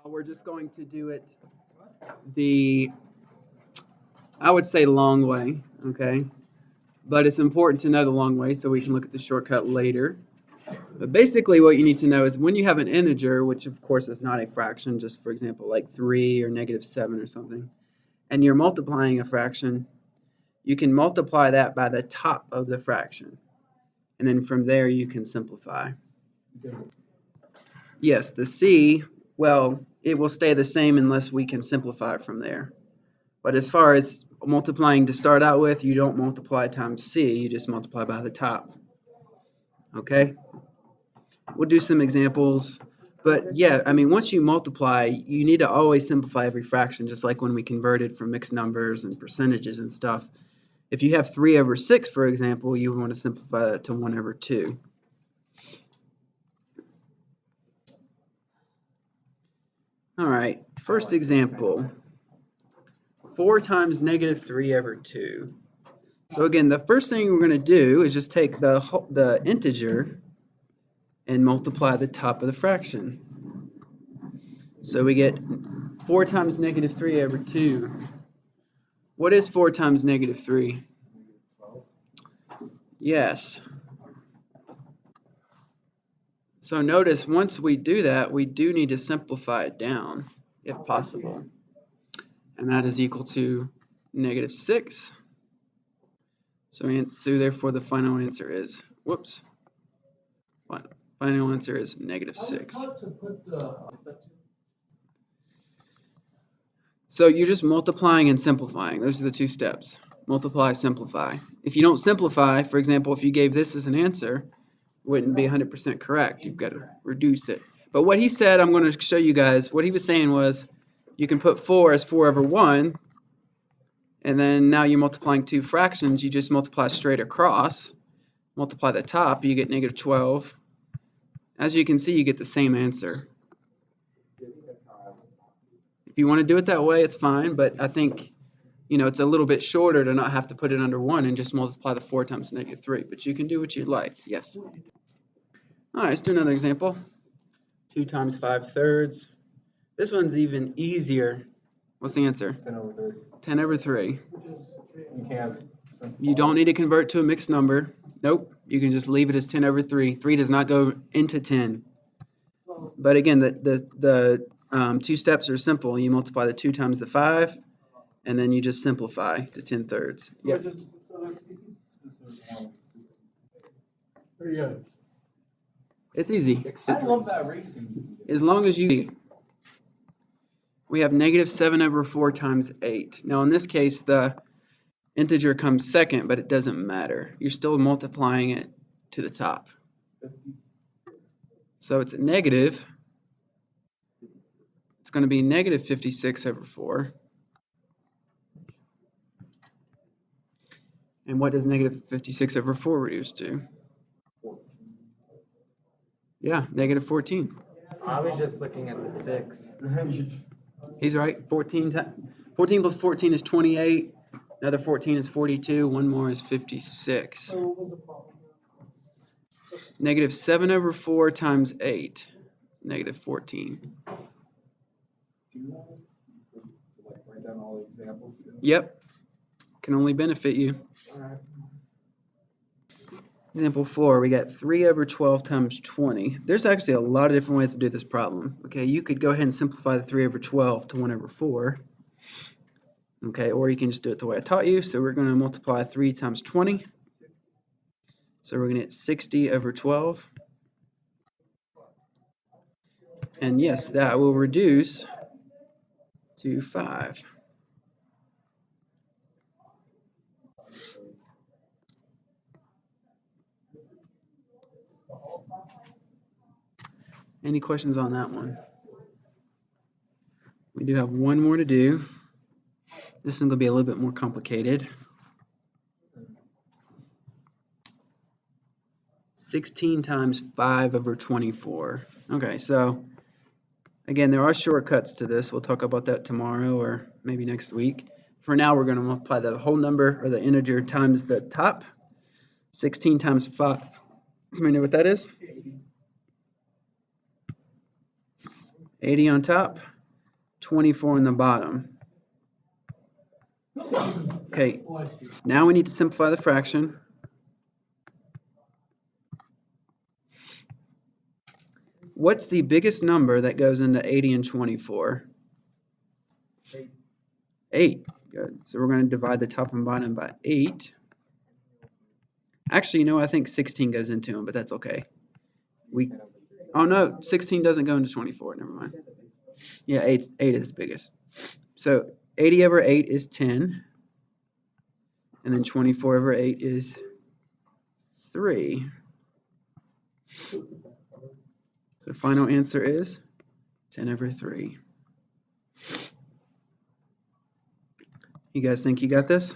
We're just going to do it I would say long way, okay? But it's important to know the long way so we can look at the shortcut later. But basically what you need to know is when you have an integer, which of course is not a fraction, just for example like 3 or -7 or something, and you're multiplying a fraction, you can multiply that by the top of the fraction. And then from there you can simplify. Yes, the c, well, it will stay the same unless we can simplify from there. But as far as multiplying to start out with, you don't multiply times c, you just multiply by the top. Okay? We'll do some examples. But yeah, I mean, once you multiply, you need to always simplify every fraction, just like when we converted from mixed numbers and percentages and stuff. If you have 3/6, for example, you want to simplify that to 1/2. All right, first example, 4 times -3/2. So again, the first thing we're going to do is just take the integer and multiply the top of the fraction. So we get 4 times -3/2. What is 4 times -3? Yes. So notice once we do that, we do need to simplify it down, if possible. And that is equal to -6. So therefore the final answer is, final answer is -6. So you're just multiplying and simplifying. Those are the two steps. Multiply, simplify. If you don't simplify, for example, if you gave this as an answer, it wouldn't be 100% correct. You've got to reduce it. But what he said, I'm going to show you guys, what he was saying was you can put 4 as 4/1, and then now you're multiplying two fractions. You just multiply straight across, multiply the top, you get -12. As you can see, you get the same answer. If you want to do it that way, it's fine, but I think, you know, it's a little bit shorter to not have to put it under 1 and just multiply the 4 times -3, but you can do what you'd like. Yes. All right, let's do another example. 2 times 5/3. This one's even easier. What's the answer? 10/3. 10/3. You You don't need to convert to a mixed number. Nope. You can just leave it as 10/3. 3 does not go into 10. But again, the two steps are simple. You multiply the 2 times the 5, and then you just simplify to 10/3. Yes. There you go. It's easy. I love that racing. As long as you... We have -7/4 times 8. Now in this case, the integer comes second, but it doesn't matter. You're still multiplying it to the top. So it's a negative. It's going to be -56/4. And what does -56/4 reduce to? Yeah, -14. I was just looking at the 6. He's right. 14 plus 14 is 28. Another 14 is 42. One more is 56. -7/4 times 8. -14. Write down all the examples. Yep. Can only benefit you. Example 4, we got 3/12 times 20. There's actually a lot of different ways to do this problem. Okay, you could go ahead and simplify the 3/12 to 1/4. Okay, or you can just do it the way I taught you. So we're going to multiply 3 times 20. So we're going to get 60/12. And yes, that will reduce to 5. Any questions on that one? We do have one more to do. This one will be a little bit more complicated. 16 times 5/24. Okay, so again, there are shortcuts to this. We'll talk about that tomorrow or maybe next week. For now, we're going to multiply the whole number or the integer times the top. 16 times 5. Somebody know what that is? 80 on top, 24 on the bottom. Okay, now we need to simplify the fraction. What's the biggest number that goes into 80 and 24? 8. Good. So we're going to divide the top and bottom by 8. Actually, I think 16 goes into them, but that's okay. Oh no, 16 doesn't go into 24. Never mind. Yeah, 8 is biggest. So 80 over 8 is 10. And then 24 over 8 is 3. So final answer is 10 over 3. You guys think you got this?